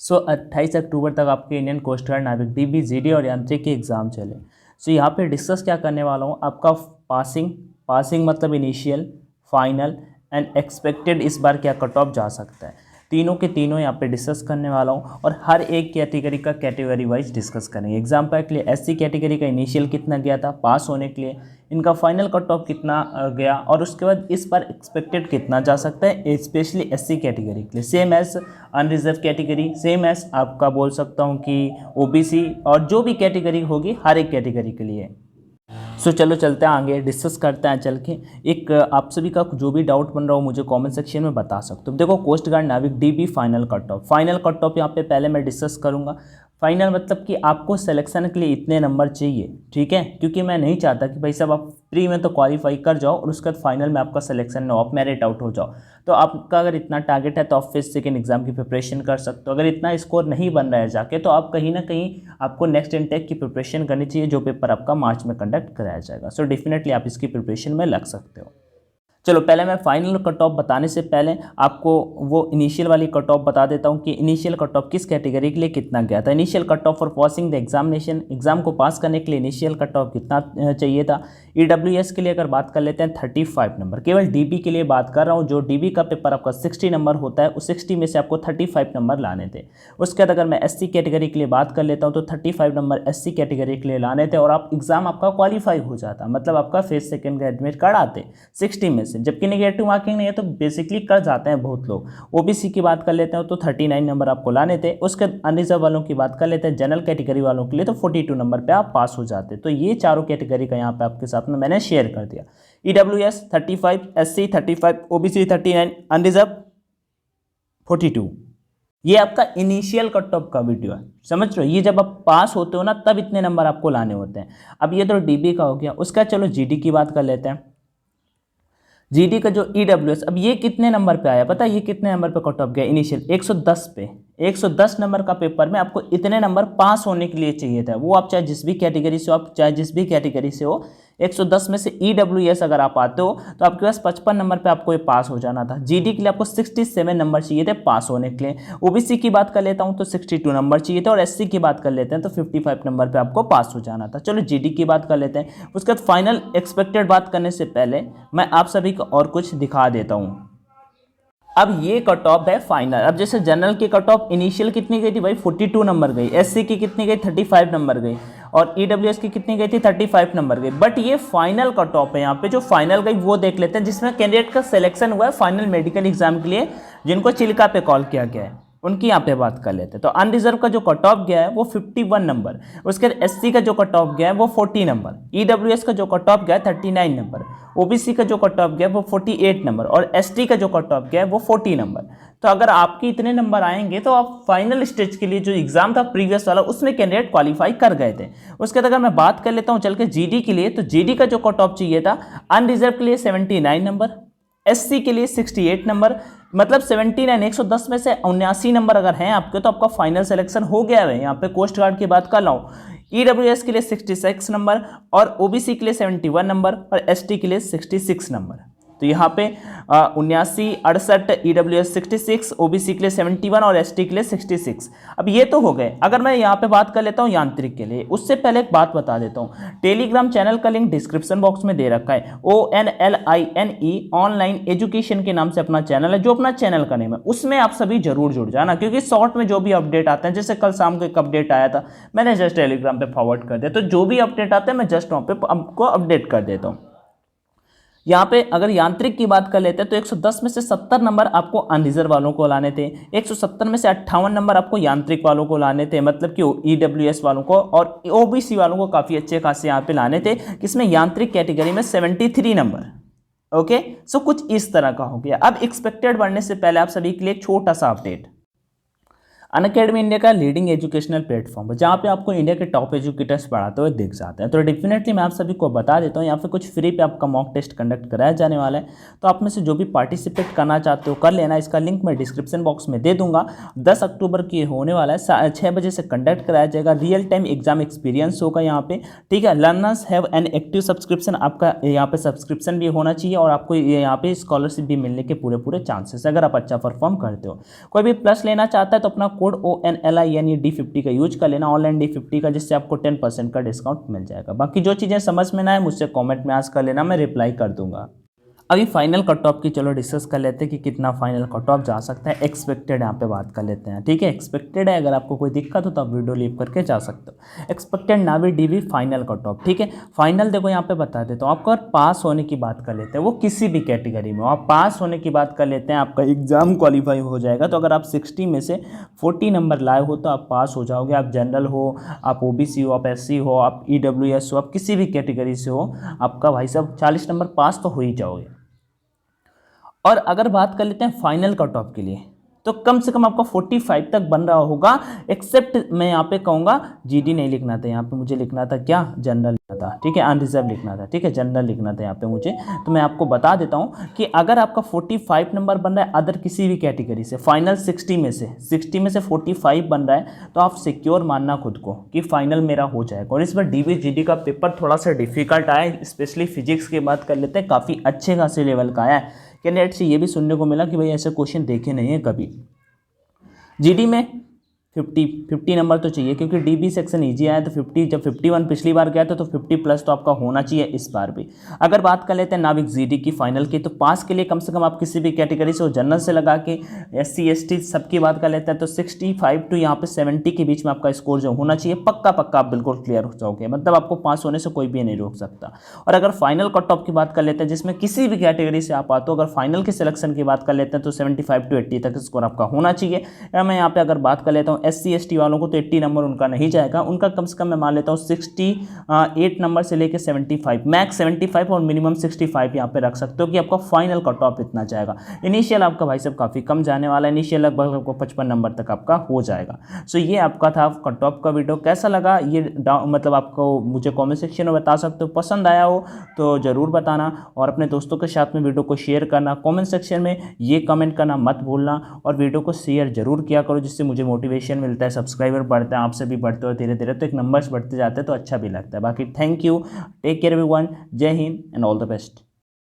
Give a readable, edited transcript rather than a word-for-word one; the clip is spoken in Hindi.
28 अक्टूबर तक आपके इंडियन कोस्ट गार्ड नाविक डीबी जीडी और यांत्रिक के एग्ज़ाम चले। यहाँ पे डिस्कस क्या करने वाला हूँ, आपका पासिंग मतलब इनिशियल, फाइनल एंड एक्सपेक्टेड इस बार क्या कट ऑफ जा सकता है, तीनों के तीनों यहाँ पे डिस्कस करने वाला हूँ और हर एक कैटेगरी का कैटेगरी वाइज डिस्कस करेंगे। एग्जाम्पल के लिए एससी कैटेगरी का इनिशियल कितना गया था पास होने के लिए, इनका फाइनल कट ऑफ कितना गया और उसके बाद इस बार एक्सपेक्टेड कितना जा सकता है, स्पेशली एससी कैटेगरी के लिए। Same as unreserved category, same as आपका बोल सकता हूँ कि ओबीसी और जो भी कैटेगरी होगी हर एक कैटेगरी के लिए। चलो चलते हैं आगे, डिस्कस करते हैं चल के। एक आप सभी का जो भी डाउट बन रहा हो मुझे कमेंट सेक्शन में बता सकते हो। देखो कोस्ट गार्ड नाविक डीबी फाइनल कट ऑफ यहाँ पे पहले मैं डिस्कस करूँगा। फाइनल मतलब कि आपको सिलेक्शन के लिए इतने नंबर चाहिए, ठीक है, क्योंकि मैं नहीं चाहता कि भाई साहब आप प्री में तो क्वालिफाई कर जाओ और उसके बाद फाइनल में आपका सिलेक्शन ना हो, आप मेरिट आउट हो जाओ। तो आपका अगर इतना टारगेट है तो आप फिर सेकेंड एग्जाम की प्रिपरेशन कर सकते हो। अगर इतना स्कोर नहीं बन रहा है जाके तो आप कहीं ना कहीं आपको नेक्स्ट इनटेक की प्रिपरेशन करनी चाहिए, जो पेपर आपका मार्च में कंडक्ट कराया जाएगा। डेफिनेटली आप इसकी प्रिपरेशन में लग सकते हो। चलो पहले मैं फाइनल कट ऑफ बताने से पहले आपको वो इनिशियल वाली कट ऑफ बता देता हूँ कि इनिशियल कट ऑफ किस कैटेगरी के लिए कितना गया था। Initial cut of for passing the examination, exam को पास करने के लिए इनिशियल कट ऑफ कितना चाहिए था। ईडब्ल्यूएस के लिए अगर बात कर लेते हैं 35 नंबर, केवल डीबी के लिए बात कर रहा हूँ। जो डीबी का पेपर आपका 60 नंबर होता है, उस 60 में से आपको 35 नंबर लाने थे। उसके बाद अगर मैं एससी कैटेगरी के लिए बात कर लेता हूँ तो 35 नंबर एससी कैटेगरी के लिए लाने थे और आप एग्जाम आपका क्वालिफाई हो जाता, मतलब आपका फेस सेकेंड का एडमिट कार्ड आते 60 में से। जबकि नेगेटिव मार्किंग नहीं है तो बेसिकली कर जाते हैं बहुत लोग। ओबीसी की बात कर लेते हैं तो 39 नंबर आपको लाने थे। उसके अनरिजर्व वालों की बात कर लेते हैं, जनरल कैटेगरी वालों के लिए तो 42 नंबर पे आप पास हो जाते। तो ये चारों कैटेगरी का यहाँ पे आपके साथ में मैंने शेयर कर दिया। EWS 35, SC 35, OBC 39, unreserved 42। ये आपका इनिशियल कट ऑफ का वीडियो है, समझ रहे हो। ये जब आप पास होते हो ना तब इतने नंबर आपको लाने होते हैं। अब ये तो डीबी का हो गया। उसका चलो जीडी की बात कर लेते हैं। जीडी का जो ईडब्ल्यूएस, अब ये कितने नंबर पे आया पता है, ये कितने नंबर पे कट ऑफ गया इनिशियल 110 पे। 110 नंबर का पेपर में आपको इतने नंबर पास होने के लिए चाहिए था। वो आप चाहे जिस भी कैटेगरी से हो, आप चाहे जिस भी कैटेगरी से हो, 110 में से ईडब्ल्यूएस अगर आप आते हो तो आपके पास 55 नंबर पे आपको ये पास हो जाना था। जीडी के लिए आपको 67 नंबर चाहिए थे पास होने के लिए। ओबीसी की बात कर लेता हूँ तो 62 नंबर चाहिए थे और एससी की बात कर लेते हैं तो 55 नंबर पे आपको पास हो जाना था। चलो जीडी की बात कर लेते हैं। उसके बाद फाइनल एक्सपेक्टेड बात करने से पहले मैं आप सभी को और कुछ दिखा देता हूँ। अब ये कट ऑफ है फाइनल। अब जैसे जनरल की कट ऑफ इनिशियल कितनी गई थी भाई, 42 नंबर गई। एससी की कितनी गई, 35 नंबर गई। और ईडब्ल्यूएस की कितनी गई थी, 35 नंबर गई। बट ये फाइनल कट ऑफ है। यहाँ पे जो फाइनल गई वो देख लेते हैं, जिसमें कैंडिडेट का सिलेक्शन हुआ है फाइनल मेडिकल एग्जाम के लिए, जिनको चिल्का पे कॉल किया गया है, उनकी यहाँ पे बात कर लेते हैं। तो अनरिजर्व का जो कट ऑफ गया है वो 51 नंबर। उसके बाद एससी का जो कट ऑफ गया है वो 40 नंबर। ईडब्ल्यूएस का जो कट ऑफ गया है 39 नंबर। ओबीसी का जो कट ऑफ गया है वो 48 नंबर और एसटी का जो कट ऑफ गया है वो 40 नंबर। तो अगर आपके इतने नंबर आएंगे तो आप फाइनल स्टेज के लिए जो एग्जाम था प्रीवियस वाला, उसमें कैंडिडेट क्वालिफाई कर गए थे। उसके बाद अगर मैं बात कर लेता हूँ चल के जीडी के लिए, तो जीडी का जो कट ऑफ चाहिए था अनरिजर्व के लिए 79 नंबर, एससी के लिए 68 नंबर, मतलब 79, 110 में से 79 नंबर अगर हैं आपके तो आपका फाइनल सिलेक्शन हो गया है। यहाँ पे कोस्ट गार्ड की बात कर रहा हूँ। ईडब्ल्यूएस के लिए 66 नंबर और ओबीसी के लिए 71 नंबर और एसटी के लिए 66 नंबर। तो यहाँ पे 79, 68, ईडब्ल्यूएस 66, ओबीसी के लिए 71 और एसटी के लिए 66। अब ये तो हो गए। अगर मैं यहाँ पे बात कर लेता हूँ यांत्रिक के लिए, उससे पहले एक बात बता देता हूँ। टेलीग्राम चैनल का लिंक डिस्क्रिप्शन बॉक्स में दे रखा है। ONLINE ऑनलाइन एजुकेशन के नाम से अपना चैनल है, जो अपना चैनल का नेम है। उसमें आप सभी जरूर जुड़ जाना, क्योंकि शॉर्ट में जो भी अपडेट आते हैं, जैसे कल शाम को एक अपडेट आया था, मैंने जस्ट टेलीग्राम पे फॉरवर्ड कर दिया। तो जो भी अपडेट आते हैं मैं जस्ट वहाँ पे आपको अपडेट कर देता हूँ। यहाँ पे अगर यांत्रिक की बात कर लेते हैं तो 110 में से 70 नंबर आपको अनरिजर्व वालों को लाने थे। 170 में से 58 नंबर आपको यांत्रिक वालों को लाने थे, मतलब कि ईडब्ल्यूएस वालों को, और ओबीसी वालों को काफ़ी अच्छे खासे यहाँ पे लाने थे। इसमें यांत्रिक कैटेगरी में 73 नंबर। ओके, सो कुछ इस तरह का हो गया। अब एक्सपेक्टेड बढ़ने से पहले आप सभी के लिए एक छोटा सा अपडेट। अनअकैडमी इंडिया का लीडिंग एजुकेशनल प्लेटफॉर्म है, जहाँ पे आपको इंडिया के टॉप एजुकेटर्स पढ़ाते हुए दिख जाते हैं। तो डेफिनेटली मैं आप सभी को बता देता हूँ, यहाँ पे कुछ फ्री पे आपका मॉक टेस्ट कंडक्ट कराया जाने वाला है। तो आप में से जो भी पार्टिसिपेट करना चाहते हो कर लेना। इसका लिंक मैं डिस्क्रिप्शन बॉक्स में दे दूंगा। 10 अक्टूबर की होने वाला है, 6 बजे से कंडक्ट कराया जाएगा। रियल टाइम एग्जाम एक्सपीरियंस होगा यहाँ पे, ठीक है। Learners have an active subscription, आपका यहाँ पे सब्सक्रिप्शन भी होना चाहिए और आपको यहाँ पे स्कॉलरशिप भी मिलने के पूरे चांसेस, अगर आप अच्छा परफॉर्म करते हो। कोई भी प्लस लेना चाहता है तो अपना कोड ONLI यानी D50 का यूज कर लेना, ऑनलाइन D50 का, जिससे आपको 10% का डिस्काउंट मिल जाएगा। बाकी जो चीज़ें समझ में ना आए मुझसे कमेंट में आस्क कर लेना, मैं रिप्लाई कर दूंगा। अभी फाइनल कट ऑफ की चलो डिस्कस कर लेते हैं कि कितना फाइनल कट ऑफ जा सकता है। एक्सपेक्टेड यहाँ पे बात कर लेते हैं, ठीक है। एक्सपेक्टेड है, अगर आपको कोई दिक्कत हो तो आप वीडियो लीव करके जा सकते हो। एक्सपेक्टेड नावी DB फाइनल कट ऑफ, ठीक है। फाइनल देखो यहाँ पे बता देता हूँ आपको। अगर पास होने की बात कर लेते हैं, वो किसी भी कैटेगरी में, आप पास होने की बात कर लेते हैं, आपका एग्जाम क्वालिफाई हो जाएगा। तो अगर आप 60 में से 40 नंबर लाए हो तो आप पास हो जाओगे। आप जनरल हो, आप OBC हो, आप SC हो, आप EWS हो, आप किसी भी कैटेगरी से हो, आपका भाई साहब 40 नंबर पास तो हो ही जाओगे। और अगर बात कर लेते हैं फाइनल कट ऑफ के लिए, तो कम से कम आपका 45 तक बन रहा होगा। एक्सेप्ट मैं यहाँ पे कहूँगा GD नहीं लिखना था, यहाँ पे मुझे लिखना था क्या, जनरल लिखना था, ठीक है, अनरिजर्व लिखना था, ठीक है, जनरल लिखना था यहाँ पे मुझे। तो मैं आपको बता देता हूँ कि अगर आपका 45 नंबर बन रहा है अदर किसी भी कैटेगरी से, फाइनल 60 में से 45 बन रहा है, तो आप सिक्योर मानना खुद को कि फाइनल मेरा हो जाएगा। और इस बार DB GD का पेपर थोड़ा सा डिफिकल्ट आया है, स्पेशली फिजिक्स की बात कर लेते हैं, काफ़ी अच्छे खासे लेवल का आया है। कैंडिडेट से ये भी सुनने को मिला कि भाई ऐसे क्वेश्चन देखे नहीं है कभी। GD में 50 नंबर तो चाहिए, क्योंकि DB सेक्शन ईजी आया तो 50, जब 51 पिछली बार गया था तो 50 प्लस तो आपका होना चाहिए इस बार भी। अगर बात कर लेते हैं नाविक GD की फाइनल की, तो पास के लिए कम से कम आप किसी भी कैटेगरी से हो, जनरल से लगा के SC ST सबकी बात कर लेते हैं, तो 65 टू यहाँ पे 70 के बीच में आपका स्कोर जो होना चाहिए, पक्का आप बिल्कुल क्लियर हो जाओगे। मतलब आपको पास होने से कोई भी नहीं रोक सकता। और अगर फाइनल कट ऑफ की बात कर लेते हैं, जिसमें किसी भी कैटेगरी से आप आते हो, अगर फाइनल की सिलेक्शन की बात कर लेते हैं, तो 75 टू 80 तक स्कोर आपका होना चाहिए। मैं यहाँ पे अगर बात कर लेता हूँ SC ST वालों को, तो 80 नंबर उनका नहीं जाएगा, उनका कम से कम मैं मान लेता हूँ 68 नंबर से लेकर 75, मैक्स 75 और मिनिमम 65 यहाँ पे रख सकते हो कि आपका फाइनल कट ऑफ इतना जाएगा। इनिशियल आपका भाई साहब काफ़ी कम जाने वाला है, इनिशियल लगभग आपको 55 नंबर तक आपका हो जाएगा। सो ये आपका था कट ऑफ का वीडियो। कैसा लगा ये मतलब आपको मुझे कॉमेंट सेक्शन में बता सकते हो। पसंद आया हो तो ज़रूर बताना, और अपने दोस्तों के साथ में वीडियो को शेयर करना। कॉमेंट सेक्शन में ये कमेंट करना मत भूलना, और वीडियो को शेयर जरूर किया करो, जिससे मुझे मोटिवेशन मिलता है, सब्सक्राइबर बढ़ते हैं, आपसे भी बढ़ते हो धीरे धीरे, तो एक नंबर्स बढ़ते जाते हैं तो अच्छा भी लगता है। बाकी thank you, take care everyone, Jai Hind and all the best.